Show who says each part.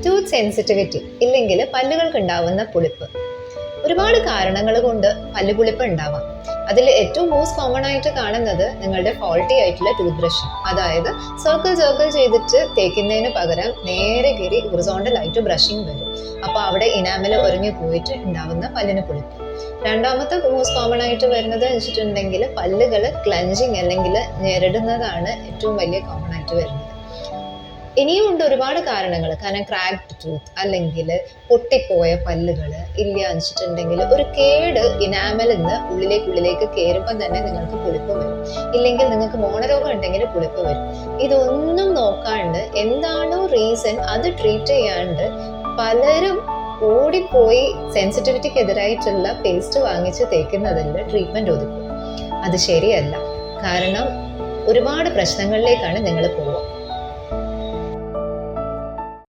Speaker 1: Tooth sensitivity ഇല്ലെങ്കിൽ പല്ലുകൾക്ക് ഉണ്ടാവുന്ന പുളിപ്പ്. ഒരുപാട് കാരണങ്ങൾ കൊണ്ട് പല്ലുപുളിപ്പ് ഉണ്ടാവാം. അതിൽ ഏറ്റവും മോസ്റ്റ് കോമൺ ആയിട്ട് കാണുന്നത് നിങ്ങളുടെ ഫോൾട്ടി ആയിട്ടുള്ള ടൂത്ത് ബ്രഷ്, അതായത് സർക്കിൾ ചെയ്തിട്ട് തേക്കുന്നതിന് പകരം നേരെ കയറി ഹൊറിസോണ്ടൽ ആയിട്ട് ബ്രഷിങ് വരും. അപ്പോൾ അവിടെ ഇനാമൽ ഉറഞ്ഞു പോയിട്ട് ഉണ്ടാവുന്ന പല്ലിന് പുളിപ്പ്. രണ്ടാമത്തെ മോസ്റ്റ് കോമൺ ആയിട്ട് വരുന്നത് വെച്ചിട്ടുണ്ടെങ്കിൽ പല്ലുകൾ ക്ലഞ്ചിങ് അല്ലെങ്കിൽ ഞെരടുന്നതാണ് ഏറ്റവും വലിയ കോമൺ ആയിട്ട് വരുന്നത്. ഇനിയും ഉണ്ട് ഒരുപാട് കാരണങ്ങൾ. കാരണം ക്രാക്ഡ് ടൂത്ത് അല്ലെങ്കിൽ പൊട്ടിപ്പോയ പല്ലുകൾ ഇല്ല വെച്ചിട്ടുണ്ടെങ്കിൽ ഒരു കേട് ഇനാമലിൽ നിന്ന് ഉള്ളിലേക്ക് കയറുമ്പോൾ തന്നെ നിങ്ങൾക്ക് പുളിപ്പ് വരും. ഇല്ലെങ്കിൽ നിങ്ങൾക്ക് മോണരോഗം ഉണ്ടെങ്കിൽ പുളിപ്പ് വരും. ഇതൊന്നും നോക്കാണ്ട് എന്താണോ റീസൺ അത് ട്രീറ്റ് ചെയ്യാണ്ട് പലരും ഓടിപ്പോയി സെൻസിറ്റിവിറ്റിക്ക് എതിരായിട്ടുള്ള പേസ്റ്റ് വാങ്ങിച്ച് തേക്കുന്നതിൽ ട്രീറ്റ്മെന്റ് ഒതുക്കും. അത് ശരിയല്ല. കാരണം ഒരുപാട് പ്രശ്നങ്ങളിലേക്കാണ് നിങ്ങൾ പോവുക.